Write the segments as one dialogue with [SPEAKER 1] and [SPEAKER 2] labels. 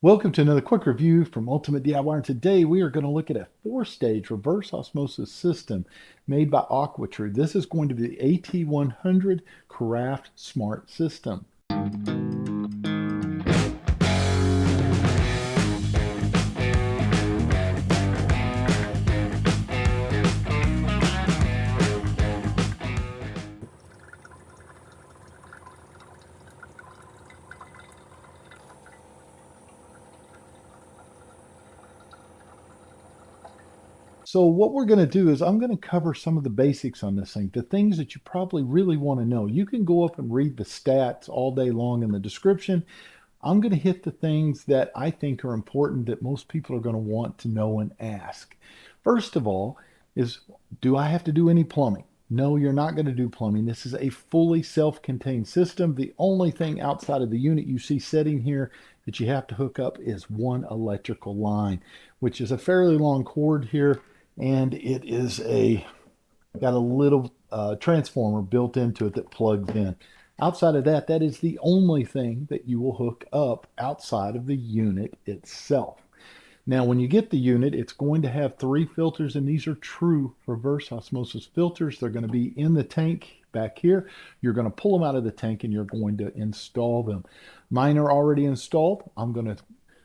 [SPEAKER 1] Welcome to another quick review from Ultimate DIY, and today we are going to look at a four-stage reverse osmosis system made by AquaTru. This is going to be the AT100 Carafe Smart System. So what we're going to do is I'm going to cover some of the basics on this thing, the things that you probably really want to know. You can go up and read the stats all day long in the description. I'm going to hit the things that I think are important that most people are going to want to know and ask. First of all, is do I have to do any plumbing? No, you're not going to do plumbing. This is a fully self-contained system. The only thing outside of the unit you see sitting here that you have to hook up is one electrical line, which is a fairly long cord here, and it is got a little transformer built into it that plugs in. Outside of that, that is the only thing that you will hook up outside of the unit itself. Now, when you get the unit, it's going to have three filters, and these are true reverse osmosis filters. They're going to be in the tank back here. You're going to pull them out of the tank and you're going to install them. Mine are already installed. I'm going to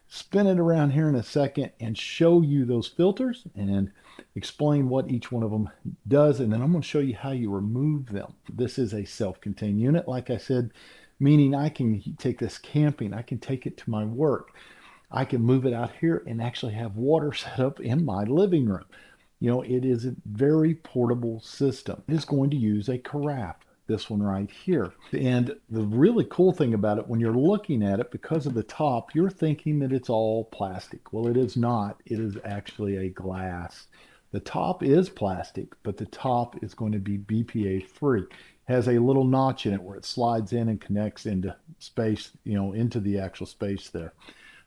[SPEAKER 1] spin it around here in a second and show you those filters and explain what each one of them does, and then I'm going to show you how you remove them. This is a self-contained unit, like I said, meaning I can take this camping, I can take it to my work, I can move it out here and actually have water set up in my living room. You know, it is a very portable system. It is going to use a carafe, this one right here. And the really cool thing about it, when you're looking at it, because of the top, you're thinking that it's all plastic. Well, it is not. It is actually a glass. The top is plastic, but the top is going to be BPA free. Has a little notch in it where it slides in and connects into space, into the actual space there.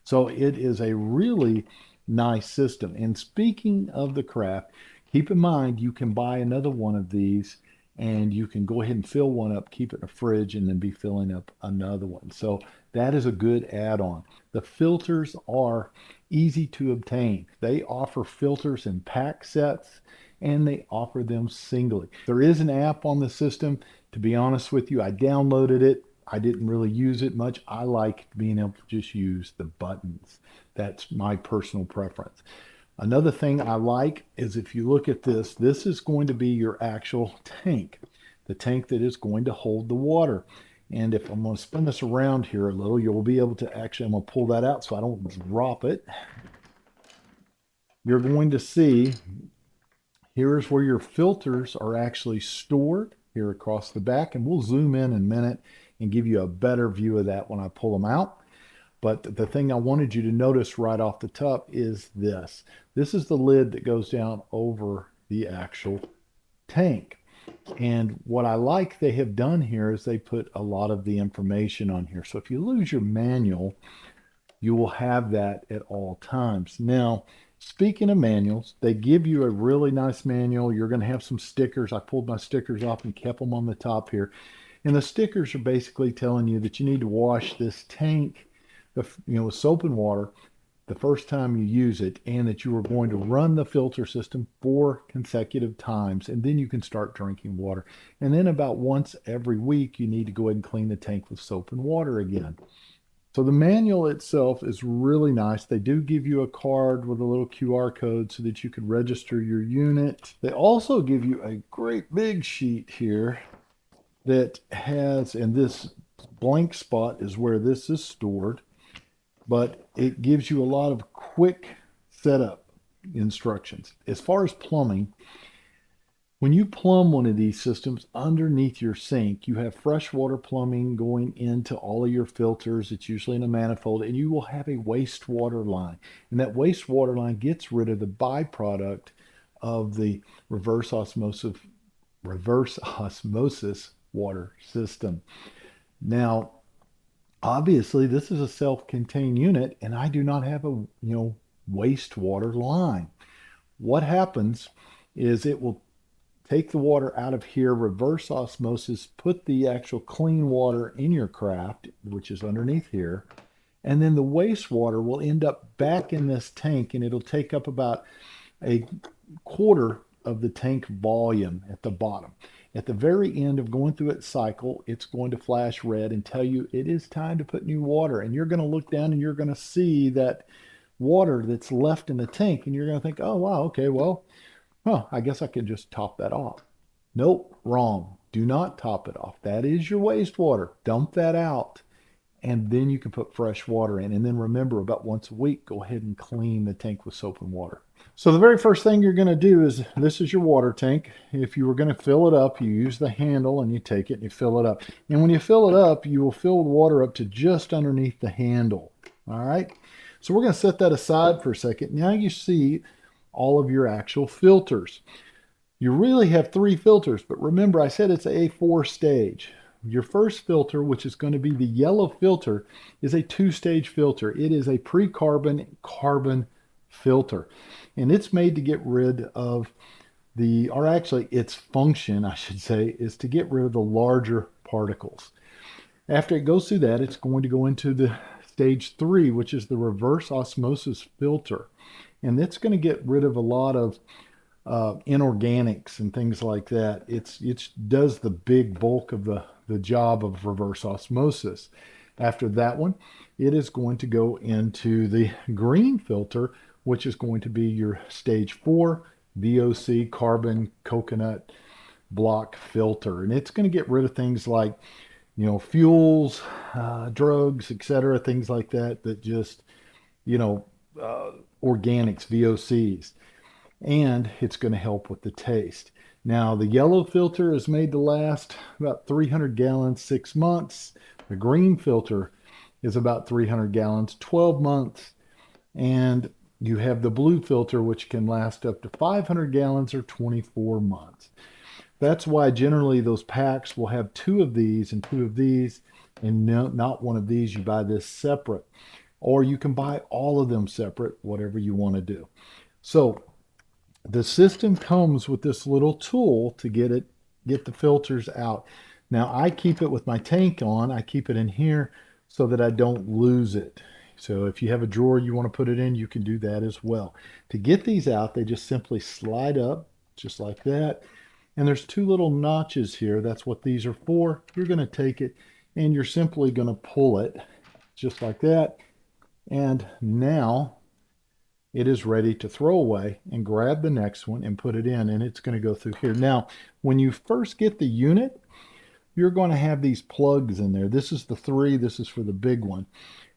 [SPEAKER 1] So it is a really nice system. And speaking of the craft, keep in mind you can buy another one of these and you can go ahead and fill one up, keep it in a fridge, and then be filling up another one. So that is a good add-on. The filters are easy to obtain. They offer filters in pack sets and they offer them singly. There is an app on the system. To be honest with you, I downloaded it. I didn't really use it much. I like being able to just use the buttons. That's my personal preference. Another thing I like is if you look at this, this is going to be your actual tank, the tank that is going to hold the water. And if I'm going to spin this around here a little, you'll be able to actually, I'm going to pull that out so I don't drop it. You're going to see here's where your filters are actually stored here across the back. And we'll zoom in a minute and give you a better view of that when I pull them out. But the thing I wanted you to notice right off the top is this. This is the lid that goes down over the actual tank. And what I like they have done here is they put a lot of the information on here. So if you lose your manual, you will have that at all times. Now, speaking of manuals, they give you a really nice manual. You're going to have some stickers. I pulled my stickers off and kept them on the top here. And the stickers are basically telling you that you need to wash this tank with soap and water the first time you use it, and that you are going to run the filter system 4 consecutive times, and then you can start drinking water. And then about once every week, you need to go ahead and clean the tank with soap and water again. So the manual itself is really nice. They do give you a card with a little QR code so that you can register your unit. They also give you a great big sheet here that has, and this blank spot is where this is stored, but it gives you a lot of quick setup instructions. As far as plumbing, when you plumb one of these systems underneath your sink, you have freshwater plumbing going into all of your filters. It's usually in a manifold, and you will have a wastewater line. And that wastewater line gets rid of the byproduct of the reverse osmosis water system. Now, obviously, this is a self-contained unit, and I do not have a wastewater line. What happens is it will take the water out of here, reverse osmosis, put the actual clean water in your craft, which is underneath here, And then the wastewater will end up back in this tank, and it'll take up about a quarter of the tank volume at the bottom. At the very end of going through its cycle, it's going to flash red and tell you it is time to put new water. And you're going to look down and you're going to see that water that's left in the tank, and you're going to think, oh, wow, okay, well, I guess I could just top that off. Nope, wrong. Do not top it off. That is your wastewater. Dump that out. And then you can put fresh water in. And then remember, about once a week, go ahead and clean the tank with soap and water. So the very first thing you're going to do is, this is your water tank. If you were going to fill it up, you use the handle and you take it and you fill it up. And when you fill it up, you will fill the water up to just underneath the handle. All right. So we're going to set that aside for a second. Now you see all of your actual filters. You really have 3 filters, but remember I said it's a 4-stage. Your first filter, which is going to be the yellow filter, is a 2-stage filter. It is a pre-carbon filter, and it's made to get rid of or actually its function, I should say, is to get rid of the larger particles. After it goes through that, it's going to go into the stage 3, which is the reverse osmosis filter, and it's going to get rid of a lot of inorganics and things like that. It does the big bulk of the job of reverse osmosis. After that one, it is going to go into the green filter, which is going to be your stage 4 VOC carbon coconut block filter. And it's going to get rid of things like, fuels, drugs, etc., things like that, that just, organics, VOCs. And it's going to help with the taste. Now, the yellow filter is made to last about 300 gallons, 6 months. The green filter is about 300 gallons, 12 months. And you have the blue filter, which can last up to 500 gallons or 24 months. That's why generally those packs will have 2 of these and 2 of these, and not one of these. You buy this separate, or you can buy all of them separate, whatever you want to do. So the system comes with this little tool to get the filters out. Now I keep it with my tank on. I keep it in here so that I don't lose it. So if you have a drawer you want to put it in, you can do that as well. To get these out, they just simply slide up just like that. And there's 2 little notches here. That's what these are for. You're going to take it and you're simply going to pull it just like that. And now it is ready to throw away, and grab the next one and put it in, and it's going to go through here. Now, when you first get the unit, you're going to have these plugs in there. This is the 3, this is for the big one.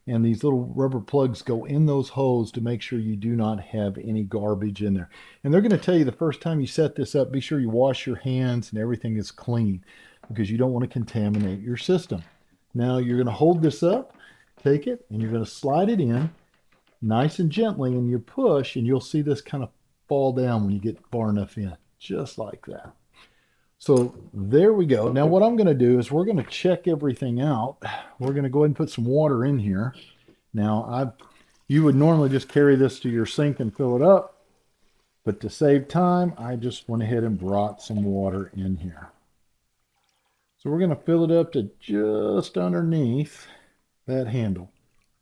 [SPEAKER 1] And these little rubber plugs go in those holes to make sure you do not have any garbage in there. And they're going to tell you the first time you set this up, be sure you wash your hands and everything is clean, because you don't want to contaminate your system. Now you're going to hold this up, take it, and you're going to slide it in nice and gently, and you push, and you'll see this kind of fall down when you get far enough in, just like that. So there we go. Now what I'm going to do is we're going to check everything out. We're going to go ahead and put some water in here. Now you would normally just carry this to your sink and fill it up, but to save time, I just went ahead and brought some water in here. So we're going to fill it up to just underneath that handle.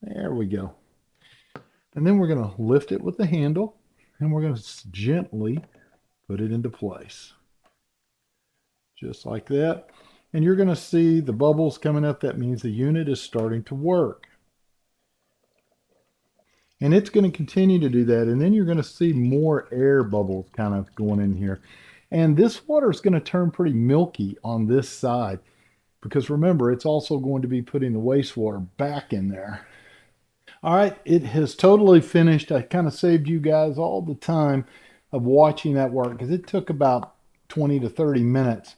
[SPEAKER 1] There we go. And then we're going to lift it with the handle, and we're going to gently put it into place. Just like that. And you're going to see the bubbles coming up. That means the unit is starting to work. And it's going to continue to do that. And then you're going to see more air bubbles kind of going in here. And this water is going to turn pretty milky on this side, because remember, it's also going to be putting the wastewater back in there. All right, it has totally finished. I kind of saved you guys all the time of watching that work, because it took about 20 to 30 minutes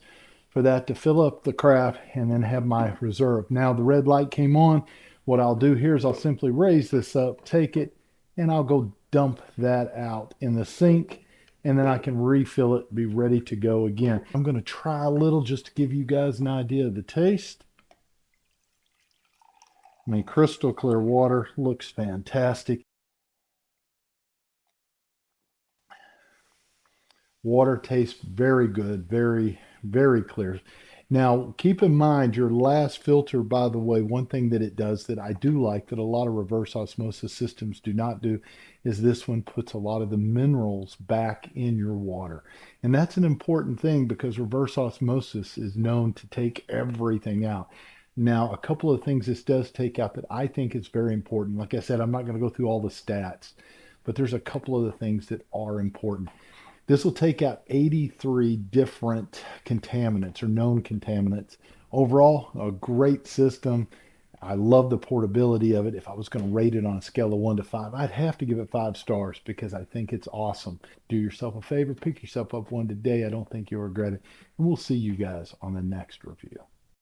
[SPEAKER 1] for that to fill up the carafe and then have my reserve. Now the red light came on. What I'll do here is I'll simply raise this up, take it, and I'll go dump that out in the sink, and then I can refill it, be ready to go again. I'm going to try a little just to give you guys an idea of the taste. I mean, crystal clear water, looks fantastic. Water tastes very good, very, very clear. Now, keep in mind your last filter, by the way, one thing that it does that I do like that a lot of reverse osmosis systems do not do is this one puts a lot of the minerals back in your water. And that's an important thing because reverse osmosis is known to take everything out. Now, a couple of things this does take out that I think is very important. Like I said, I'm not going to go through all the stats, but there's a couple of the things that are important. This will take out 83 different contaminants or known contaminants. Overall, a great system. I love the portability of it. If I was going to rate it on a scale of 1 to 5, I'd have to give it 5 stars because I think it's awesome. Do yourself a favor, pick yourself up one today. I don't think you'll regret it. And we'll see you guys on the next review.